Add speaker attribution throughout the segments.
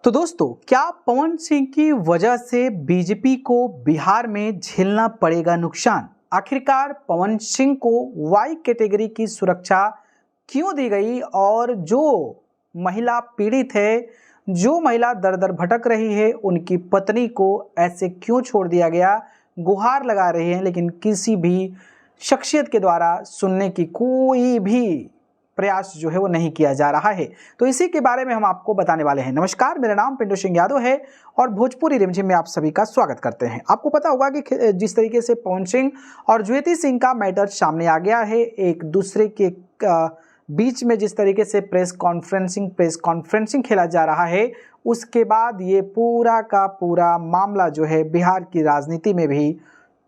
Speaker 1: तो दोस्तों, क्या पवन सिंह की वजह से बीजेपी को बिहार में झेलना पड़ेगा नुकसान? आखिरकार पवन सिंह को वाई कैटेगरी की सुरक्षा क्यों दी गई और जो महिला पीड़ित है, जो महिला दर दर भटक रही है, उनकी पत्नी को ऐसे क्यों छोड़ दिया गया? गुहार लगा रहे हैं लेकिन किसी भी शख्सियत के द्वारा सुनने की कोई भी प्रयास जो है वो नहीं किया जा रहा है। तो इसी के बारे में हम आपको बताने वाले हैं। नमस्कार, मेरा नाम पिंटू सिंह यादव है और भोजपुरी रिमझिम में आप सभी का स्वागत करते हैं। आपको पता होगा कि जिस तरीके से पवन सिंह और ज्योति सिंह का मैटर सामने आ गया है, एक दूसरे के बीच में जिस तरीके से प्रेस कॉन्फ्रेंसिंग खेला जा रहा है, उसके बाद ये पूरा का पूरा मामला जो है बिहार की राजनीति में भी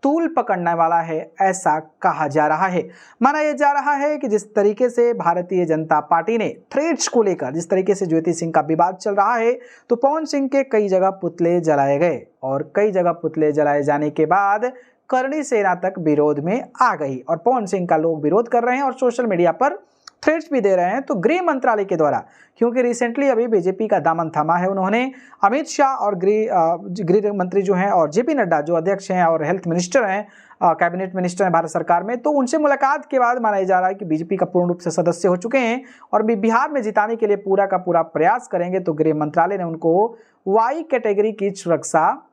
Speaker 1: तूल पकड़ने वाला है, ऐसा कहा जा रहा है। माना यह जा रहा है कि जिस तरीके से भारतीय जनता पार्टी ने थ्रेड्स को लेकर जिस तरीके से ज्योति सिंह का विवाद चल रहा है, तो पवन सिंह के कई जगह पुतले जलाए गए और कई जगह पुतले जलाए जाने के बाद करणी सेना तक विरोध में आ गई और पवन सिंह का लोग विरोध कर रहे हैं और सोशल मीडिया पर थ्रेड्स भी दे रहे हैं। तो गृह मंत्रालय के द्वारा, क्योंकि रिसेंटली अभी बीजेपी का दामन थामा है, उन्होंने अमित शाह और गृह मंत्री जो हैं और जेपी नड्डा जो अध्यक्ष हैं और हेल्थ मिनिस्टर हैं, कैबिनेट मिनिस्टर हैं भारत सरकार में, तो उनसे मुलाकात के बाद माना जा रहा है कि बीजेपी का पूर्ण रूप से सदस्य हो चुके हैं और बिहार में जिताने के लिए पूरा का पूरा प्रयास करेंगे। तो गृह मंत्रालय ने उनको वाई कैटेगरी की सुरक्षा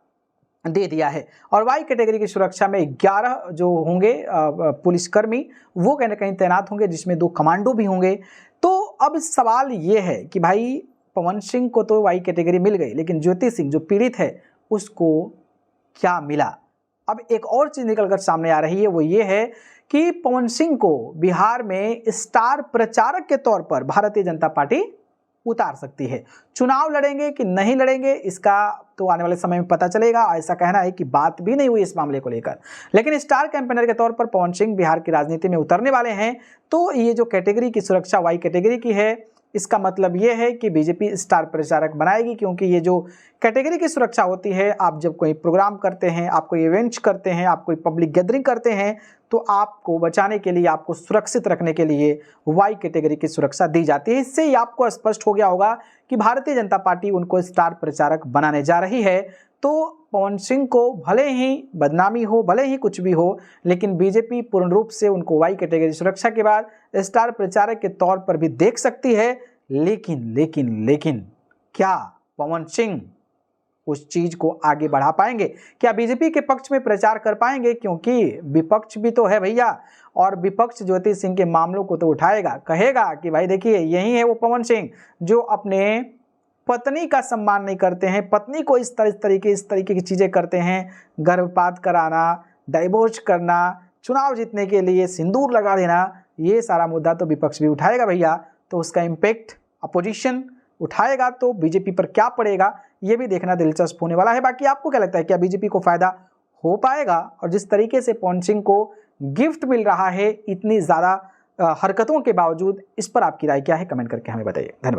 Speaker 1: दे दिया है और वाई कैटेगरी की सुरक्षा में 11 जो होंगे पुलिसकर्मी, वो कहीं ना कहीं तैनात होंगे, जिसमें 2 कमांडो भी होंगे। तो अब सवाल ये है कि भाई पवन सिंह को तो वाई कैटेगरी मिल गई, लेकिन ज्योति सिंह जो पीड़ित है उसको क्या मिला? अब एक और चीज निकलकर सामने आ रही है, वो ये है कि पवन सिंह को बिहार में स्टार प्रचारक के तौर पर भारतीय जनता पार्टी उतार सकती है। चुनाव लड़ेंगे कि नहीं लड़ेंगे, इसका तो आने वाले समय में पता चलेगा। ऐसा कहना है कि बात भी नहीं हुई इस मामले को लेकर, लेकिन स्टार कैंपेनर के तौर पर पवन सिंह बिहार की राजनीति में उतरने वाले हैं। तो ये जो कैटेगरी की सुरक्षा वाई कैटेगरी की है, इसका मतलब ये है कि बीजेपी स्टार प्रचारक बनाएगी, क्योंकि ये जो कैटेगरी की सुरक्षा होती है, आप जब कोई प्रोग्राम करते हैं, आप कोई इवेंट्स करते हैं, आप कोई पब्लिक गैदरिंग करते हैं, तो आपको बचाने के लिए, आपको सुरक्षित रखने के लिए वाई कैटेगरी की सुरक्षा दी जाती है। इससे ही आपको स्पष्ट हो गया होगा कि भारतीय जनता पार्टी उनको स्टार प्रचारक बनाने जा रही है। तो पवन सिंह को भले ही बदनामी हो, भले ही कुछ भी हो, लेकिन बीजेपी पूर्ण रूप से उनको वाई कैटेगरी सुरक्षा के बाद स्टार प्रचारक के तौर पर भी देख सकती है। लेकिन क्या पवन सिंह उस चीज को आगे बढ़ा पाएंगे? क्या बीजेपी के पक्ष में प्रचार कर पाएंगे? क्योंकि विपक्ष भी तो है भैया, और विपक्ष ज्योति सिंह के मामलों को तो उठाएगा, कहेगा कि भाई देखिए यही है वो पवन सिंह जो अपने पत्नी का सम्मान नहीं करते हैं, पत्नी को इस तरीके की चीजें करते हैं, गर्भपात कराना, डाइवोर्स करना, चुनाव जीतने के लिए सिंदूर लगा देना, ये सारा मुद्दा तो विपक्ष भी उठाएगा भैया। तो उसका इम्पैक्ट अपोजिशन उठाएगा, तो बीजेपी पर क्या पड़ेगा ये भी देखना दिलचस्प होने वाला है। बाकी आपको क्या लगता है, क्या बीजेपी को फायदा हो पाएगा? और जिस तरीके से पवन सिंह को गिफ्ट मिल रहा है इतनी ज़्यादा हरकतों के बावजूद, इस पर आपकी राय क्या है? कमेंट करके हमें बताइए। धन्यवाद।